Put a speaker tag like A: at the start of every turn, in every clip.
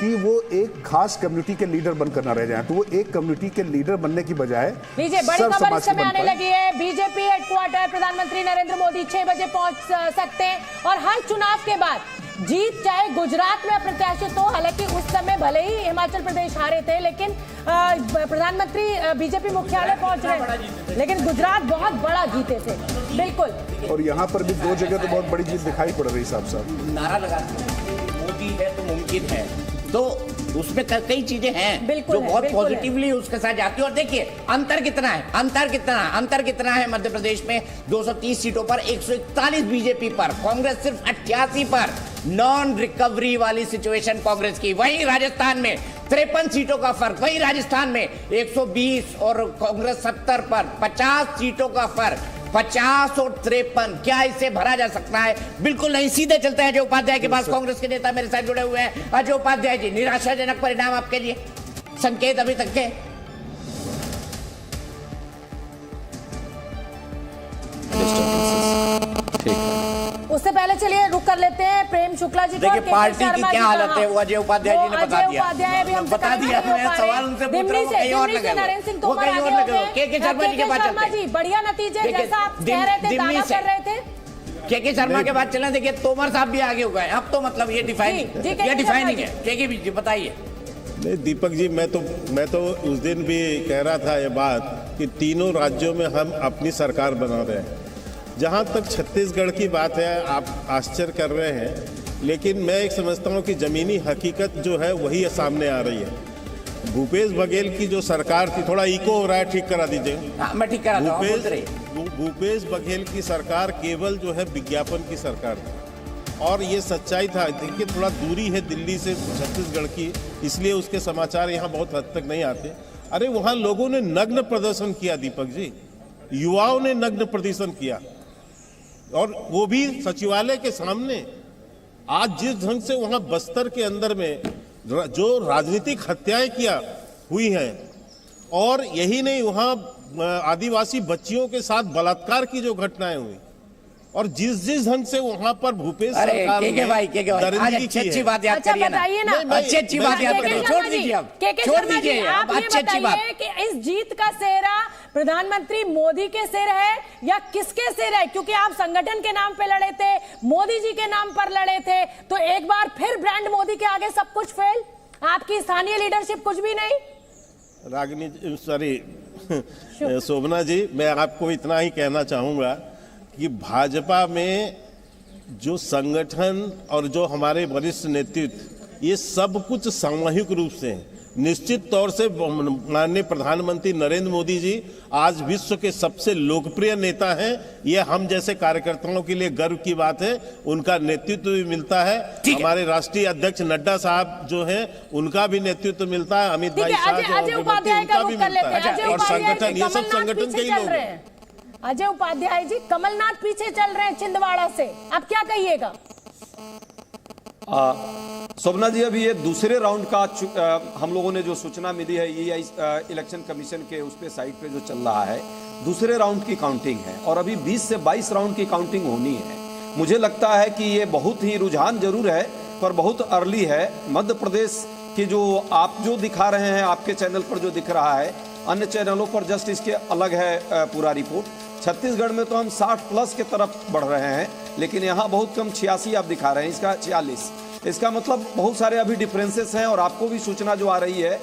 A: कि वो एक खास कम्युनिटी के लीडर बनकर ना रह जाएं, तो वो एक कम्युनिटी के लीडर बनने की बजाय
B: लीजिए बड़ी खबर इस समय आने लगी है। बीजेपी हेडक्वार्टर प्रधानमंत्री नरेंद्र मोदी 6 बजे पहुंच सकते हैं और हर चुनाव के बाद जीत चाहे गुजरात में अप्रत्याशित हो, हालांकि उस समय भले ही हिमाचल प्रदेश हारे थे, लेकिन प्रधानमंत्री बीजेपी मुख्यालय पहुंच रहे, लेकिन गुजरात बहुत बड़ा जीते थे। बिल्कुल।
A: और यहाँ पर भी 2 जगह तो बहुत बड़ी जीत दिखाई पड़ रही साहब।
C: नारा लगाते हैं मोदी है तो मुमकिन है, तो उसमें कई चीजें हैं जो बहुत पॉजिटिवली उसके साथ जाती है। और देखिए अंतर कितना है, अंतर कितना है मध्य प्रदेश में 230 सीटों पर 141 बीजेपी पर, कांग्रेस सिर्फ 88 पर। नॉन रिकवरी वाली सिचुएशन कांग्रेस की। वहीं राजस्थान में 53 सीटों का फर्क, वहीं राजस्थान में 120 और कांग्रेस 70 पर, 50 सीटों का फर्क, 50 और 53। क्या इसे भरा जा सकता है? बिल्कुल नहीं। सीधे चलते हैं अजय उपाध्याय के पास। कांग्रेस के नेता मेरे साथ जुड़े हुए हैं। अजय उपाध्याय जी, निराशाजनक परिणाम आपके लिए, संकेत अभी तक के?
B: उससे पहले चलिए रुक कर लेते हैं प्रेम शुक्ला जी को।
C: देखिए पार्टी की क्या हालत है वो अजय उपाध्याय जी ने बता दिया।
B: बता दिया।
C: सवाल उनसे पूछ रहा हूं, कहीं और लगे,
B: नरेंद्र सिंह
C: वो कहीं और लगे। के शर्मा जी के पास चलते
B: हैं। बढ़िया नतीजे जैसा आप कह रहे थे, दावा कर रहे थे।
C: के शर्मा के बाद चलना। देखिए तोमर साहब भी आगे हो गए। अब तो मतलब ये डिफाइनिंग है। के बताइए।
D: नहीं दीपक जी, मैं तो उस दिन भी कह रहा था ये बात कि तीनों राज्यों में हम अपनी सरकार बना रहे हैं। जहाँ तक छत्तीसगढ़ की बात है, आप आश्चर्य कर रहे हैं, लेकिन मैं एक समझता हूँ कि ज़मीनी हकीकत जो है वही सामने आ रही है। भूपेश बघेल की जो सरकार थी, थोड़ा इको हो रहा है, ठीक करा दीजिए।
C: मैं ठीक करा रहा हूं।
D: भूपेश बघेल की सरकार केवल जो है विज्ञापन की सरकार थी, और ये सच्चाई था। देखिए थोड़ा दूरी है दिल्ली से छत्तीसगढ़ की, इसलिए उसके समाचार यहाँ बहुत हद तक नहीं आते। अरे वहाँ लोगों ने नग्न प्रदर्शन किया दीपक जी, युवाओं ने नग्न प्रदर्शन किया, और वो भी सचिवालय के सामने। आज जिस ढंग से वहां बस्तर के अंदर में जो राजनीतिक हत्याएं किया हुई हैं, और यही नहीं, वहां आदिवासी बच्चियों के साथ बलात्कार की जो घटनाएं हुई, और जिस ढंग से वहां पर भूपेश सरकार ने दरिंदगी की है।
C: अच्छी बात याद करिए ना, अच्छी बात याद करिए। छोड़ दीजिए, अब छोड़ दीजिए।
B: आप अच्छी बात कि इस जीत का सेहरा प्रधानमंत्री मोदी के सिर है या किसके सिर है? क्योंकि आप संगठन के नाम पे लड़े थे, मोदी जी के नाम पर लड़े थे, तो एक बार फिर ब्रांड मोदी के आगे सब कुछ फेल, आपकी स्थानीय लीडरशिप कुछ भी नहीं।
D: रागिनी सॉरी शोभना जी, मैं आपको इतना ही कहना चाहूंगा कि भाजपा में जो संगठन और जो हमारे वरिष्ठ नेतृत्व, ये सब कुछ सामूहिक रूप से है। निश्चित तौर से माननीय प्रधानमंत्री नरेंद्र मोदी जी आज विश्व के सबसे लोकप्रिय नेता हैं। ये हम जैसे कार्यकर्ताओं के लिए गर्व की बात है। उनका नेतृत्व भी मिलता है। हमारे राष्ट्रीय अध्यक्ष नड्डा साहब जो हैं, उनका भी नेतृत्व मिलता है। अमित भाई शाह उनका भी मिलता है। और संगठन, ये सब संगठन के ही लोग हैं।
B: अजय उपाध्याय जी, कमलनाथ पीछे चल रहे हैं छिंदवाड़ा से, अब क्या कहिएगा?
E: शोभना जी, अभी ये दूसरे राउंड का हम लोगों ने जो सूचना मिली है, ये इलेक्शन कमीशन के उस पे साइट पे जो चल रहा है, दूसरे राउंड की काउंटिंग है, और अभी 20 से 22 राउंड की काउंटिंग होनी है। मुझे लगता है कि ये बहुत ही रुझान जरूर है, पर बहुत अर्ली है। मध्य प्रदेश की जो आप जो दिखा रहे हैं, आपके चैनल पर जो दिख रहा है, अन्य चैनलों पर जस्ट इसके अलग है पूरा रिपोर्ट। छत्तीसगढ़ में तो हम 60+ के तरफ बढ़ रहे हैं, लेकिन यहाँ बहुत कम 86 आप दिखा रहे हैं, इसका 46। इसका मतलब बहुत सारे अभी डिफरेंसेस हैं, और आपको भी सूचना जो आ रही है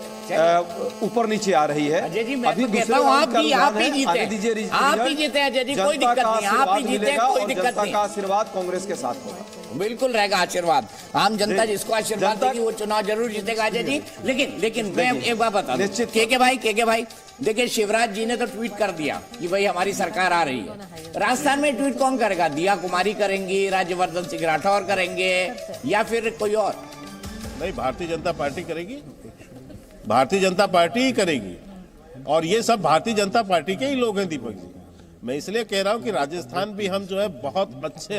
E: ऊपर नीचे आ रही है।
C: अजय जी, मैं अभी दूसरे आप ही जीते, आप ही जीते अजय जी, कोई दिक्कत नहीं, आप ही जीते, कोई दिक्कत नहीं।
E: जनता का आशीर्वाद कांग्रेस के साथ होगा,
C: बिल्कुल रहेगा आशीर्वाद। आम जनता जिसको आशीर्वाद देगी वो चुनाव जरूर जीतेगा अजय जी। लेकिन मैं एक बात बता दूं, के भाई देखिए, शिवराज जी ने तो ट्वीट कर दिया कि भाई हमारी सरकार आ रही है। राजस्थान में ट्वीट कौन करेगा? दिया कुमारी करेंगी, राज्यवर्धन सिंह राठौर करेंगे, या फिर कोई और?
D: नहीं, भारतीय जनता पार्टी करेगी, भारतीय जनता पार्टी ही करेगी, और ये सब भारतीय जनता पार्टी के ही लोग हैं दीपक जी। मैं इसलिए कह रहा हूं कि राजस्थान भी हम जो है बहुत अच्छे